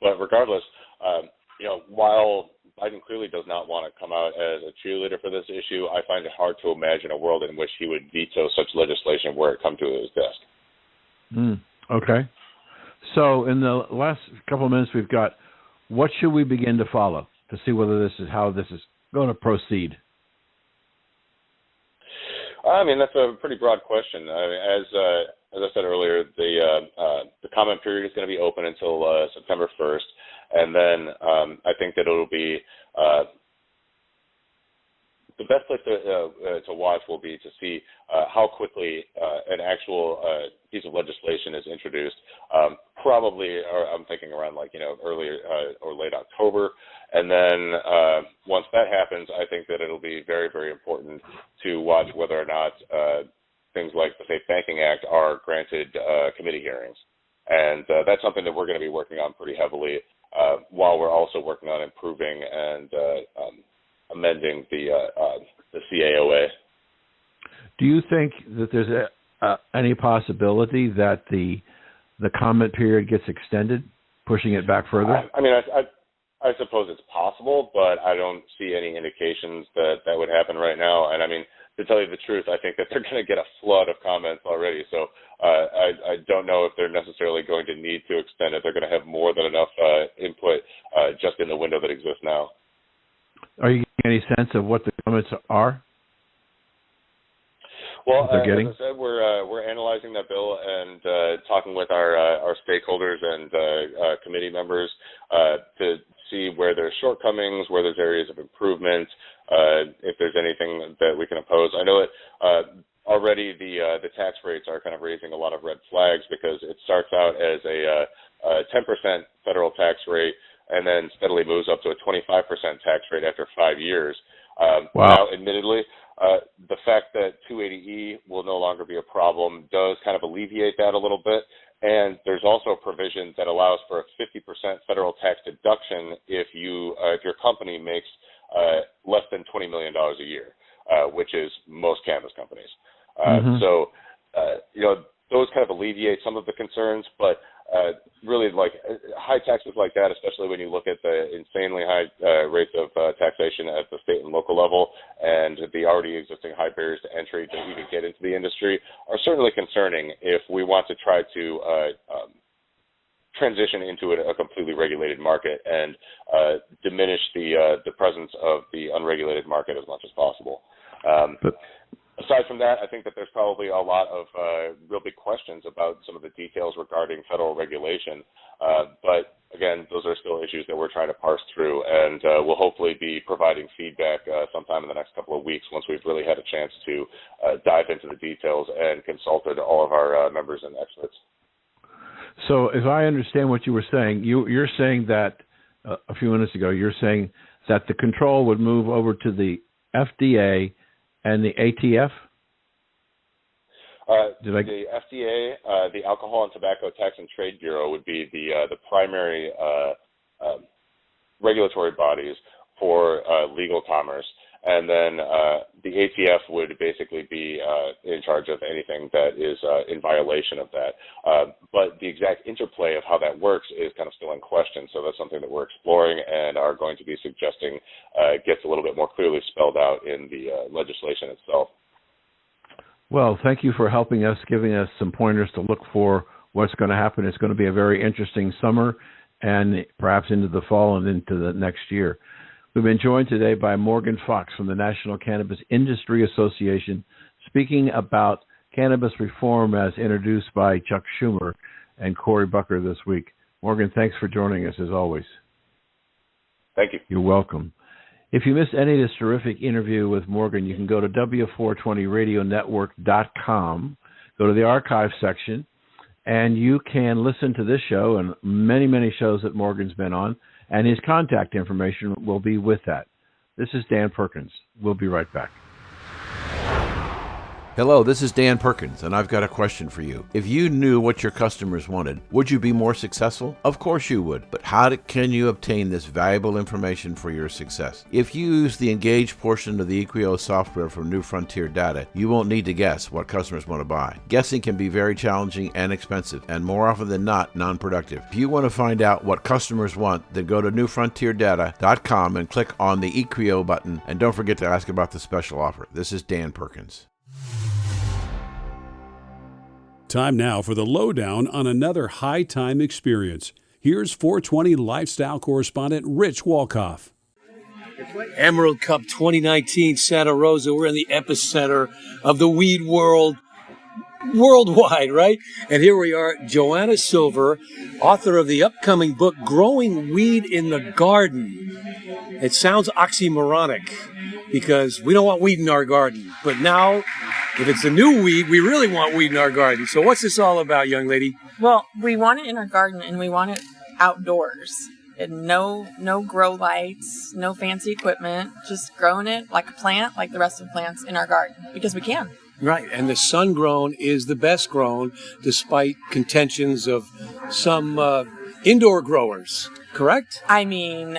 But regardless, while Biden clearly does not want to come out as a cheerleader for this issue, I find it hard to imagine a world in which he would veto such legislation were it come to his desk. Okay. So in the last couple of minutes we've got, what should we begin to follow to see how this is going to proceed? I mean, that's a pretty broad question. As I said earlier, the comment period is going to be open until September 1st, and then I think that it'll be the best place to watch will be to see how quickly an actual piece of legislation is introduced. Probably, or I'm thinking around early or late October, and then once that happens, I think that it'll be very, very important to watch whether or not things like the Safe Banking Act are granted committee hearings, and that's something that we're going to be working on pretty heavily, while we're also working on improving and amending the CAOA. Do you think that there's any possibility that the comment period gets extended, pushing it back further? I suppose it's possible, but I don't see any indications that would happen right now. And I mean, to tell you the truth, I think that they're going to get a flood of comments already. So I don't know if they're necessarily going to need to extend it. They're going to have more than enough input just in the window that exists now. Are you getting any sense of what the comments are? Well, as I said, we're analyzing that bill and talking with our stakeholders and committee members to see where there's shortcomings, where there's areas of improvement, if there's anything that we can oppose. I know that already the tax rates are kind of raising a lot of red flags, because it starts out as a 10% federal tax rate and then steadily moves up to a 25% tax rate after 5 years. Wow. Now, admittedly, the fact that 280E will no longer be a problem does kind of alleviate that a little bit. And there's also a provision that allows for a 50% federal tax deduction if your company makes less than $20 million a year, which is most cannabis companies. So, those kind of alleviate some of the concerns, but really, like high taxes like that, especially when you look at the insanely high rates of taxation at the state and local level and the already existing high barriers to entry to even get into the industry, are certainly concerning if we want to try to transition into a completely regulated market and diminish the presence of the unregulated market as much as possible. Aside from that, I think that there's probably a lot of real big questions about some of the details regarding federal regulation. But again, those are still issues that we're trying to parse through, and we'll hopefully be providing feedback sometime in the next couple of weeks once we've really had a chance to dive into the details and consulted all of our members and experts. So if I understand what you were saying, you're saying that a few minutes ago, you're saying that the control would move over to the FDA and the ATF? The FDA, the Alcohol and Tobacco Tax and Trade Bureau, would be the primary regulatory bodies for legal commerce, and then the ATF would basically be in charge of anything that is in violation of that. But the exact interplay of how that works is kind of still in question, so that's something that we're exploring and are going to be suggesting gets a little bit more clearly spelled out in the legislation itself. Well, thank you for helping us, giving us some pointers to look for what's going to happen. It's going to be a very interesting summer and perhaps into the fall and into the next year. We've been joined today by Morgan Fox from the National Cannabis Industry Association, speaking about cannabis reform as introduced by Chuck Schumer and Cory Booker this week. Morgan, thanks for joining us as always. Thank you. You're welcome. If you missed any of this terrific interview with Morgan, you can go to W420radionetwork.com, go to the archive section, and you can listen to this show and many, many shows that Morgan's been on, and his contact information will be with that. This is Dan Perkins. We'll be right back. Hello, this is Dan Perkins, and I've got a question for you. If you knew what your customers wanted, would you be more successful? Of course you would, but how can you obtain this valuable information for your success? If you use the Engage portion of the EQO software from New Frontier Data, you won't need to guess what customers want to buy. Guessing can be very challenging and expensive, and more often than not, non-productive. If you want to find out what customers want, then go to newfrontierdata.com and click on the EQO button, and don't forget to ask about the special offer. This is Dan Perkins. Time now for the lowdown on another high time experience. Here's 420 lifestyle correspondent Rich Walkoff. Emerald Cup 2019, Santa Rosa. We're in the epicenter of the weed world worldwide, right? And here we are, Joanna Silver, author of the upcoming book, Growing Weed in the Garden. It sounds oxymoronic because we don't want weed in our garden. But now, if it's a new weed, we really want weed in our garden. So what's this all about, young lady? Well, we want it in our garden, and we want it outdoors. And no grow lights, no fancy equipment, just growing it like a plant, like the rest of the plants in our garden, because we can. Right, and the sun-grown is the best grown, despite contentions of some indoor growers, correct? I mean,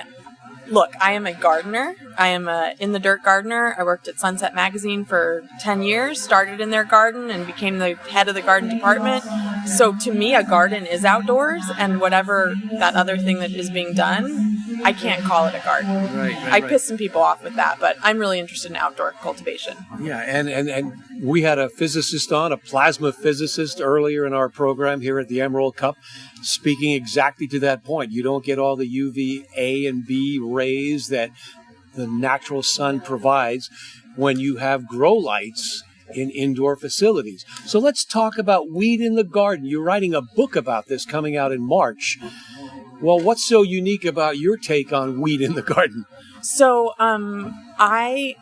look, I am a gardener. I am a in-the-dirt gardener. I worked at Sunset Magazine for 10 years, started in their garden, and became the head of the garden department. So to me, a garden is outdoors, and whatever that other thing that is being done, I can't call it a garden. Right. I piss some people off with that, but I'm really interested in outdoor cultivation. Yeah, and we had a physicist on, a plasma physicist, earlier in our program here at the Emerald Cup, speaking exactly to that point. You don't get all the UV A and B rays that the natural sun provides when you have grow lights in indoor facilities. So let's talk about weed in the garden. You're writing a book about this coming out in March. Well, what's so unique about your take on weed in the garden? So I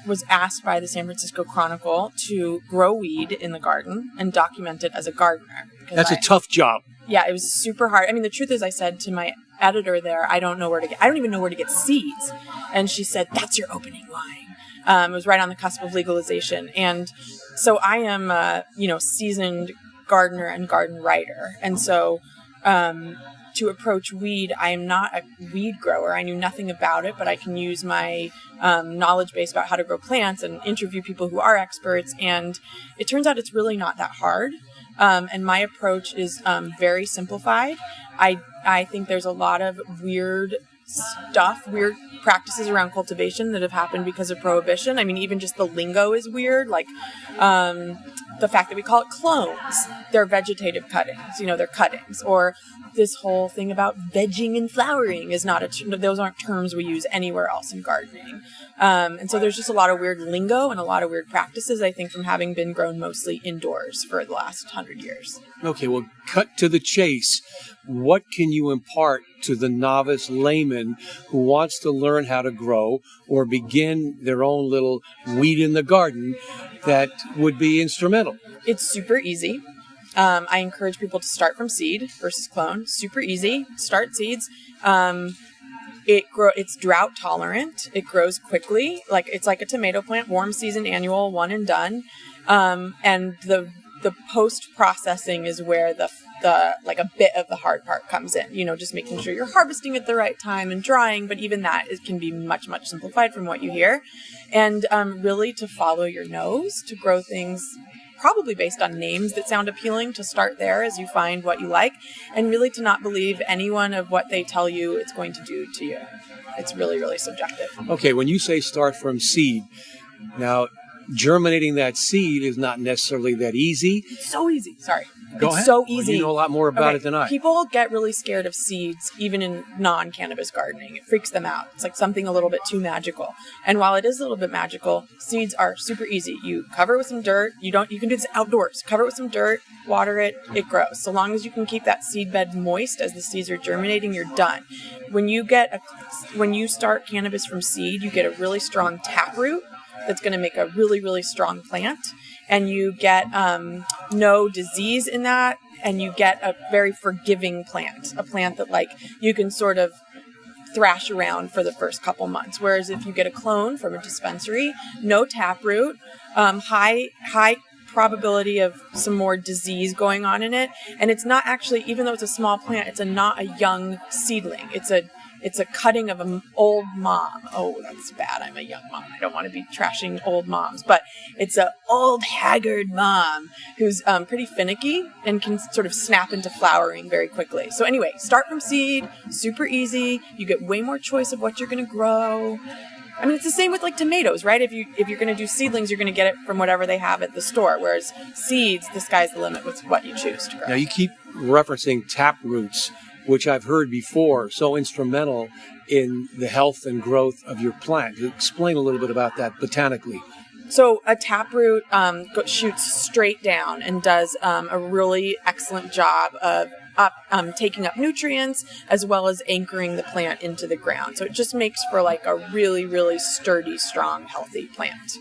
was asked by the San Francisco Chronicle to grow weed in the garden and document it as a gardener. That's a tough job. Yeah, it was super hard. I mean, the truth is, I said to my editor there, I don't even know where to get seeds. And she said, that's your opening line. It was right on the cusp of legalization. And so I am a, seasoned gardener and garden writer. And so to approach weed, I am not a weed grower. I knew nothing about it, but I can use my knowledge base about how to grow plants and interview people who are experts. And it turns out it's really not that hard. And my approach is very simplified. I think there's a lot of weird practices around cultivation that have happened because of prohibition. I mean, even just the lingo is weird. Like the fact that we call it clones. They're vegetative cuttings, they're cuttings. Or this whole thing about vegging and flowering is not those aren't terms we use anywhere else in gardening. And so there's just a lot of weird lingo and a lot of weird practices, I think, from having been grown mostly indoors for the last 100 years. Okay, well, cut to the chase. What can you impart to the novice layman who wants to learn how to grow or begin their own little weed in the garden that would be instrumental? It's super easy. I encourage people to start from seed versus clone. Super easy. Start seeds. It's drought tolerant. It grows quickly. It's like a tomato plant, warm season, annual, one and done. And the post processing is where the a bit of the hard part comes in. Just making sure you're harvesting at the right time and drying. But even that can be much, much simplified from what you hear. And really to follow your nose, to grow things probably based on names that sound appealing, to start there as you find what you like, and really to not believe anyone of what they tell you it's going to do to you. It's really, really subjective. Okay, when you say start from seed, now germinating that seed is not necessarily that easy. It's so easy. Sorry. Go ahead. So easy. Well, you know a lot more about it than I. People get really scared of seeds, even in non-cannabis gardening. It freaks them out. It's like something a little bit too magical. And while it is a little bit magical, seeds are super easy. You cover it with some dirt. You can do this outdoors. Cover it with some dirt, water it, it grows. So long as you can keep that seed bed moist as the seeds are germinating, you're done. When you start cannabis from seed, you get a really strong taproot that's going to make a really, really strong plant. And you get no disease in that, and you get a very forgiving plant, a plant that you can sort of thrash around for the first couple months. Whereas if you get a clone from a dispensary, no taproot, high probability of some more disease going on in it. And it's not actually, even though it's a small plant, it's not a young seedling. It's a cutting of an old mom. Oh, that's bad. I'm a young mom. I don't want to be trashing old moms. But it's an old, haggard mom who's pretty finicky and can sort of snap into flowering very quickly. So anyway, start from seed. Super easy. You get way more choice of what you're going to grow. I mean, it's the same with tomatoes, right? If you're going to do seedlings, you're going to get it from whatever they have at the store. Whereas seeds, the sky's the limit with what you choose to grow. Now, you keep referencing taproots, which I've heard before, so instrumental in the health and growth of your plant. Explain a little bit about that botanically. So a taproot shoots straight down and does a really excellent job of taking up nutrients as well as anchoring the plant into the ground. So it just makes for a really, really sturdy, strong, healthy plant.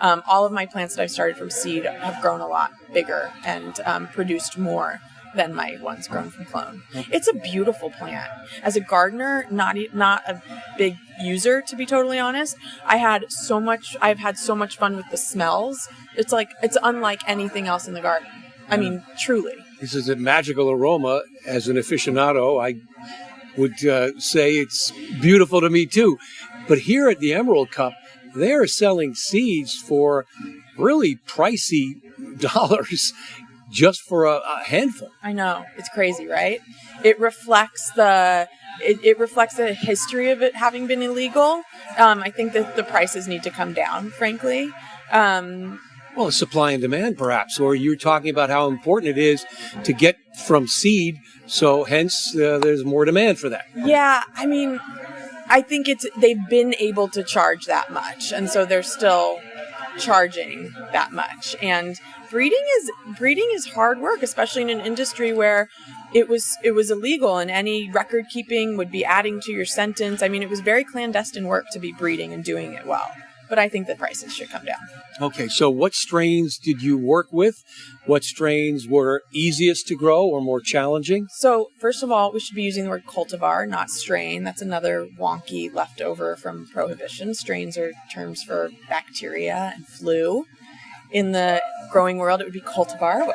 All of my plants that I've started from seed have grown a lot bigger and produced more than my ones grown from clone. It's a beautiful plant. As a gardener, not a big user, to be totally honest. I've had so much fun with the smells. It's unlike anything else in the garden. I mean, truly. This is a magical aroma. As an aficionado, I would say it's beautiful to me too. But here at the Emerald Cup, they're selling seeds for really pricey dollars just for a handful. I know. It's crazy, right? It reflects the history of it having been illegal. I think that the prices need to come down, frankly. Well, supply and demand, perhaps, or you're talking about how important it is to get from seed, so hence there's more demand for that. Yeah, I mean, I think they've been able to charge that much, and so they're still charging that much. And breeding is hard work, especially in an industry where it was illegal, and any record keeping would be adding to your sentence. I mean, it was very clandestine work to be breeding and doing it well. but I think the prices should come down. Okay, so what strains did you work with? What strains were easiest to grow or more challenging? So first of all, we should be using the word cultivar, not strain. That's another wonky leftover from Prohibition. Strains are terms for bacteria and flu. In the growing world, it would be cultivar.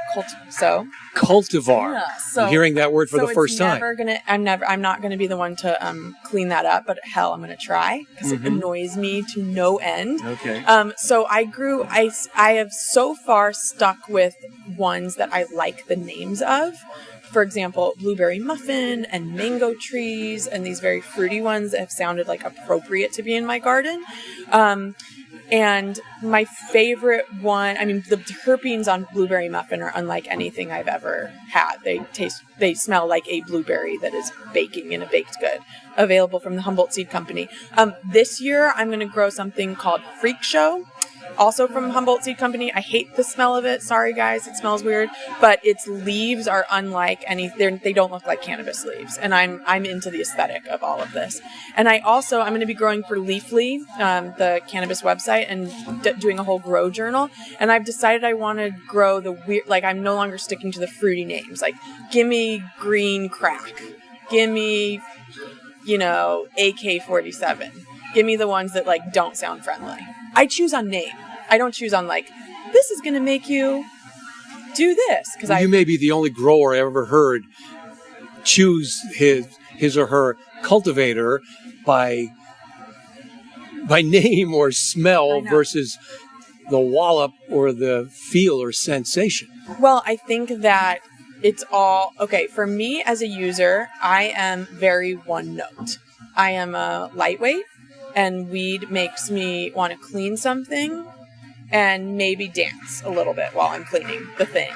Cultivar. Yeah, so I'm hearing that word for the first time. I'm not gonna be the one to clean that up, but hell, I'm gonna try because it annoys me to no end. Okay. So I have so far stuck with ones that I like the names of. For example, blueberry muffin and mango trees and these very fruity ones that have sounded like appropriate to be in my garden. And my favorite one, I mean, the terpenes on blueberry muffin are unlike anything I've ever had. They smell like a blueberry that is baking in a baked good, available from the Humboldt Seed Company. This year, I'm going to grow something called Freak Show, also from Humboldt Seed Company. I hate the smell of it. Sorry, guys, it smells weird. But its leaves are unlike any. They don't look like cannabis leaves, and I'm into the aesthetic of all of this. And I'm going to be growing for Leafly, the cannabis website, and doing a whole grow journal. And I've decided I want to grow the weird. Like, I'm no longer sticking to the fruity names. Like, gimme green crack, gimme, AK-47. Give me the ones that like don't sound friendly. I choose on name. I don't choose on like, this is going to make you do this. You may be the only grower I ever heard choose his or her cultivator by name or smell versus the wallop or the feel or sensation. Well, I think that it's all, okay, for me as a user, I am very one note. I am a lightweight, and weed makes me want to clean something and maybe dance a little bit while I'm cleaning the thing.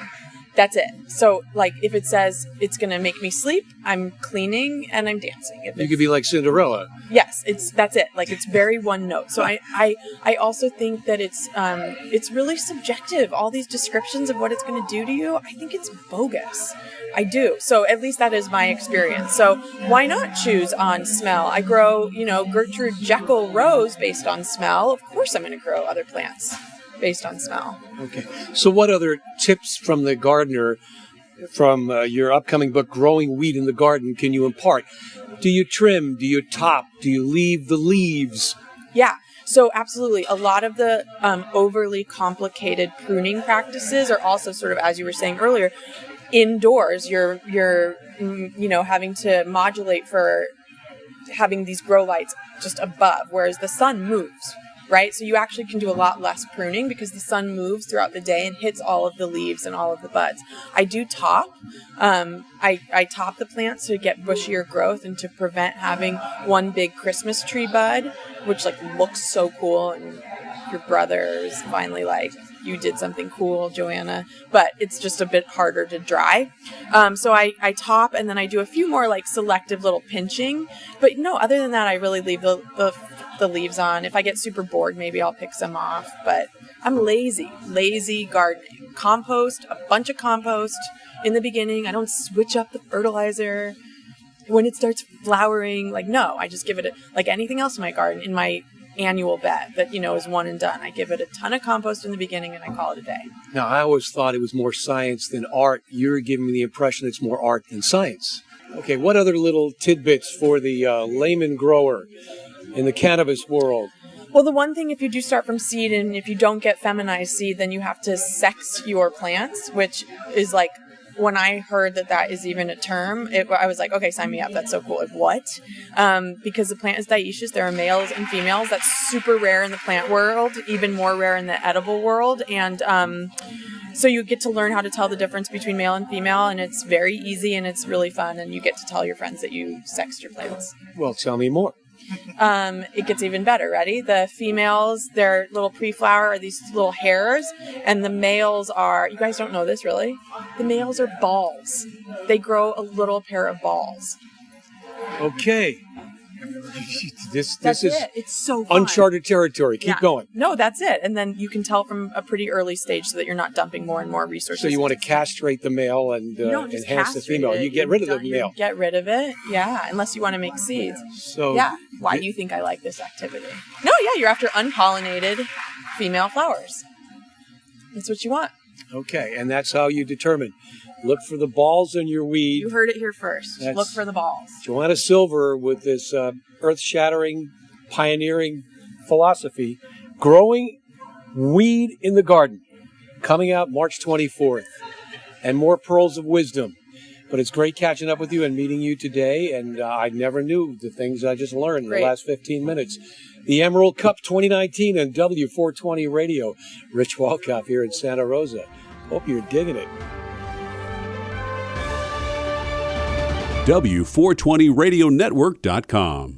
That's it. So, like, if it says it's going to make me sleep, I'm cleaning and I'm dancing. You could be like Cinderella. Yes, that's it. Like, it's very one note. So I also think that it's really subjective. All these descriptions of what it's going to do to you, I think it's bogus. I do. So at least that is my experience. So why not choose on smell? I grow, Gertrude Jekyll rose based on smell. Of course I'm going to grow other plants based on smell. Okay. So what other tips from the gardener from your upcoming book, Growing Weed in the Garden, can you impart? Do you trim? Do you top? Do you leave the leaves? Yeah. So absolutely. A lot of the overly complicated pruning practices are also sort of, as you were saying earlier, indoors. You're having to modulate for having these grow lights just above, whereas the sun moves. Right? So you actually can do a lot less pruning because the sun moves throughout the day and hits all of the leaves and all of the buds. I do top. I top the plants to get bushier growth and to prevent having one big Christmas tree bud, which like looks so cool, and your brother's finally like, you did something cool, Joanna, but it's just a bit harder to dry. So I top, and then I do a few more like selective little pinching. But no, other than that, I really leave the leaves on. If I get super bored, maybe I'll pick some off. But I'm lazy gardening. Compost, a bunch of compost in the beginning. I don't switch up the fertilizer when it starts flowering. Like, no, I just give it like anything else in my garden, in my annual bed that is one and done. I give it a ton of compost in the beginning and I call it a day. Now, I always thought it was more science than art. You're giving me the impression it's more art than science. Okay, what other little tidbits for the layman grower in the cannabis world? Well, the one thing, if you do start from seed and if you don't get feminized seed, then you have to sex your plants, which is like, when I heard that is even a term, I was like, okay, sign me up. That's so cool. Like, what? Because the plant is dioecious. There are males and females. That's super rare in the plant world, even more rare in the edible world. And so you get to learn how to tell the difference between male and female, and it's very easy and it's really fun. And you get to tell your friends that you sexed your plants. Well, tell me more. It gets even better. Ready? The females, their little pre-flower are these little hairs, and the males are, you guys don't know this really? The males are balls. They grow a little pair of balls. Okay. This That's is it. It's so fun. uncharted territory. Keep going. No, that's it. And then you can tell from a pretty early stage so that you're not dumping more and more resources. So you want to castrate the male and You don't just enhance the castrate female. it. You get rid of the male. Get rid of it. Yeah, unless you want to make seeds. So yeah. Why do you think I like this activity? No, yeah, you're after unpollinated female flowers. That's what you want. Okay, and that's how you determine. Look for the balls in your weed. You heard it here first. That's Look for the balls. Joanna Silver with this earth-shattering, pioneering philosophy, growing weed in the garden, coming out March 24th, and more pearls of wisdom. But it's great catching up with you and meeting you today, and I never knew the things I just learned in the last 15 minutes. The Emerald Cup 2019 and W420 Radio. Rich Walkoff here in Santa Rosa. Hope you're digging it. W420radionetwork.com